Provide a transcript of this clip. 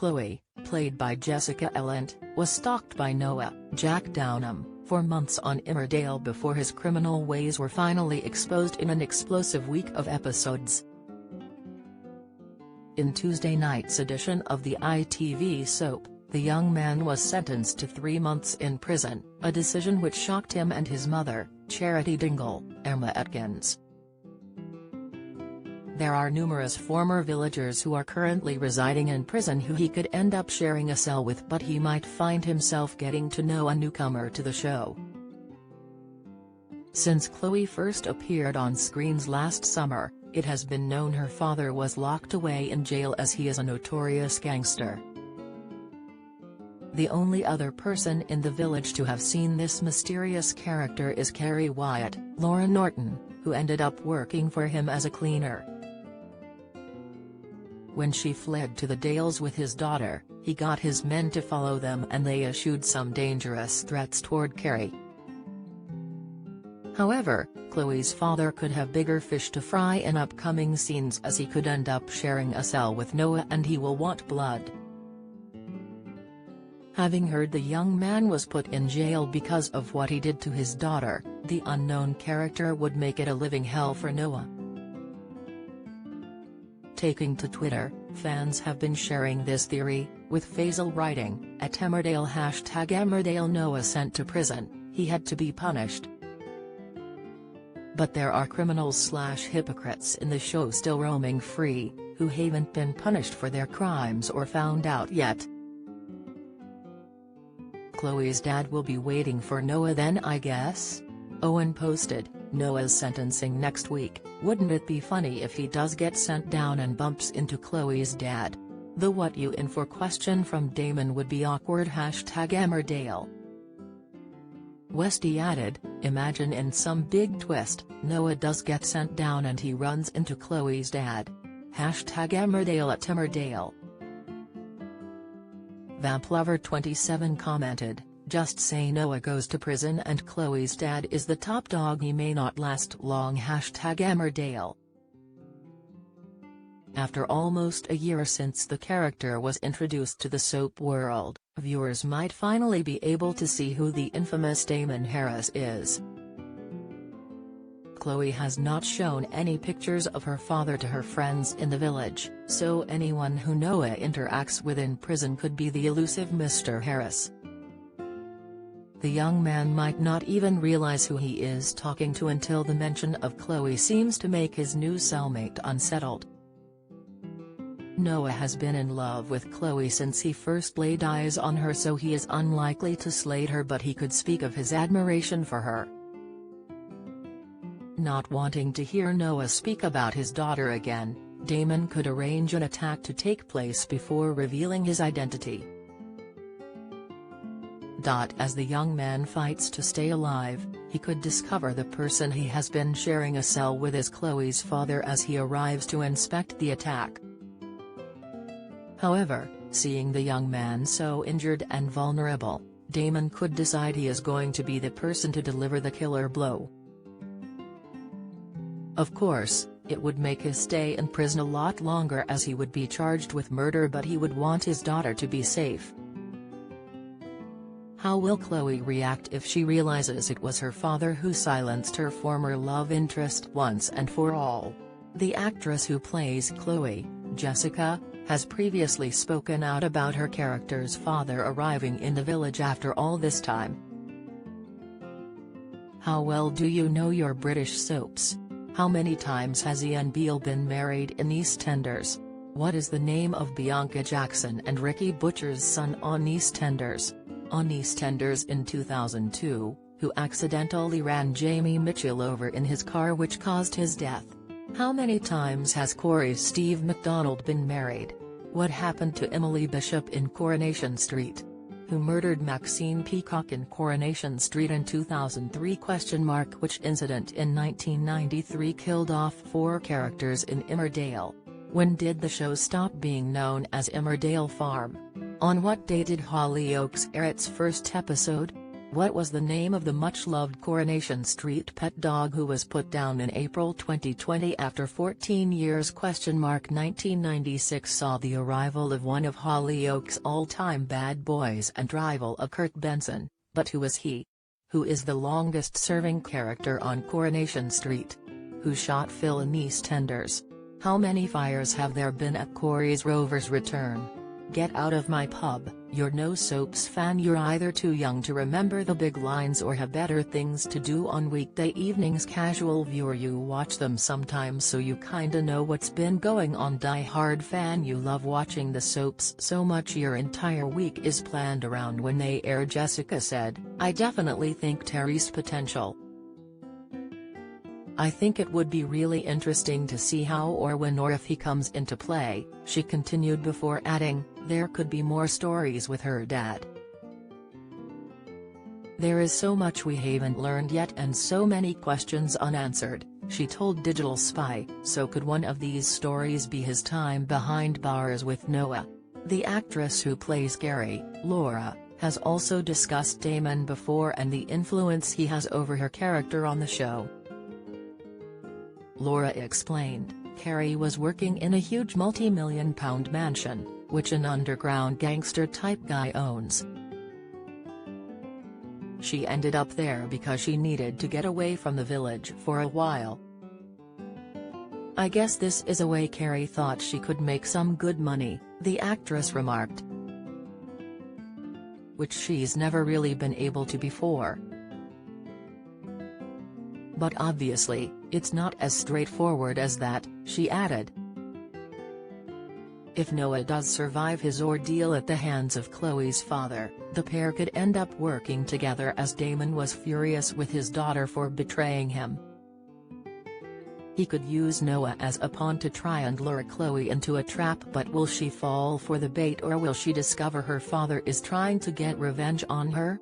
Chloe, played by Jessica Elent, was stalked by Noah, Jack Downham, for months on Emmerdale before his criminal ways were finally exposed in an explosive week of episodes. In Tuesday night's edition of the ITV soap, the young man was sentenced to 3 months in prison, a decision which shocked him and his mother, Charity Dingle, Emma Atkins. There are numerous former villagers who are currently residing in prison who he could end up sharing a cell with, but he might find himself getting to know a newcomer to the show. Since Chloe first appeared on screens last summer, it has been known her father was locked away in jail as he is a notorious gangster. The only other person in the village to have seen this mysterious character is Carrie Wyatt, Laura Norton, who ended up working for him as a cleaner. When she fled to the Dales with his daughter, he got his men to follow them and they issued some dangerous threats toward Carrie. However, Chloe's father could have bigger fish to fry in upcoming scenes, as he could end up sharing a cell with Noah and he will want blood. Having heard the young man was put in jail because of what he did to his daughter, the unknown character would make it a living hell for Noah. Taking to Twitter, fans have been sharing this theory, with Faisal writing, at Emmerdale #Emmerdale Noah sent to prison, he had to be punished. But there are criminals/hypocrites in the show still roaming free, who haven't been punished for their crimes or found out yet. Chloe's dad will be waiting for Noah then, I guess? Owen posted, Noah's sentencing next week, wouldn't it be funny if he does get sent down and bumps into Chloe's dad? The what you in for question from Damon would be awkward #Emmerdale. Westy added, imagine in some big twist, Noah does get sent down and he runs into Chloe's dad. #Emmerdale at Emmerdale. VampLover27 commented, just say Noah goes to prison and Chloe's dad is the top dog, he may not last long. #Emmerdale. After almost a year since the character was introduced to the soap world, viewers might finally be able to see who the infamous Damon Harris is. Chloe has not shown any pictures of her father to her friends in the village, so anyone who Noah interacts with in prison could be the elusive Mr. Harris. The young man might not even realize who he is talking to until the mention of Chloe seems to make his new cellmate unsettled. Noah has been in love with Chloe since he first laid eyes on her, so he is unlikely to slate her, but he could speak of his admiration for her. Not wanting to hear Noah speak about his daughter again, Damon could arrange an attack to take place before revealing his identity. As the young man fights to stay alive, he could discover the person he has been sharing a cell with is Chloe's father as he arrives to inspect the attack. However, seeing the young man so injured and vulnerable, Damon could decide he is going to be the person to deliver the killer blow. Of course, it would make his stay in prison a lot longer as he would be charged with murder, but he would want his daughter to be safe. How will Chloe react if she realizes it was her father who silenced her former love interest once and for all? The actress who plays Chloe, Jessica, has previously spoken out about her character's father arriving in the village after all this time. How well do you know your British soaps? How many times has Ian Beale been married in EastEnders? What is the name of Bianca Jackson and Ricky Butcher's son on EastEnders? On EastEnders in 2002, who accidentally ran Jamie Mitchell over in his car which caused his death? How many times has Corey's Steve MacDonald been married? What happened to Emily Bishop in Coronation Street? Who murdered Maxine Peacock in Coronation Street in 2003? Which incident in 1993 killed off 4 characters in Emmerdale? When did the show stop being known as Emmerdale Farm? On what day did Hollyoaks air its first episode? What was the name of the much-loved Coronation Street pet dog who was put down in April 2020 after 14 years? 1996 saw the arrival of one of Hollyoaks' all-time bad boys and rival of Kurt Benson, but who is he? Who is the longest-serving character on Coronation Street? Who shot Phil in EastEnders? How many fires have there been at Corey's Rover's return? Get out of my pub, you're no soaps fan. You're either too young to remember the big lines or have better things to do on weekday evenings. Casual viewer, you watch them sometimes so you kinda know what's been going on. Die-hard fan, you love watching the soaps so much your entire week is planned around when they air. Jessica said, I definitely think Terry's potential. I think it would be really interesting to see how or when or if he comes into play, she continued before adding, there could be more stories with her dad. There is so much we haven't learned yet and so many questions unanswered, she told Digital Spy. So could one of these stories be his time behind bars with Noah? The actress who plays Gary, Laura, has also discussed Damon before and the influence he has over her character on the show. Laura explained, Carrie was working in a huge multi-million-pound mansion, which an underground gangster-type guy owns. She ended up there because she needed to get away from the village for a while. I guess this is a way Carrie thought she could make some good money, the actress remarked. Which she's never really been able to before. But obviously, it's not as straightforward as that, she added. If Noah does survive his ordeal at the hands of Chloe's father, the pair could end up working together as Damon was furious with his daughter for betraying him. He could use Noah as a pawn to try and lure Chloe into a trap, but will she fall for the bait or will she discover her father is trying to get revenge on her?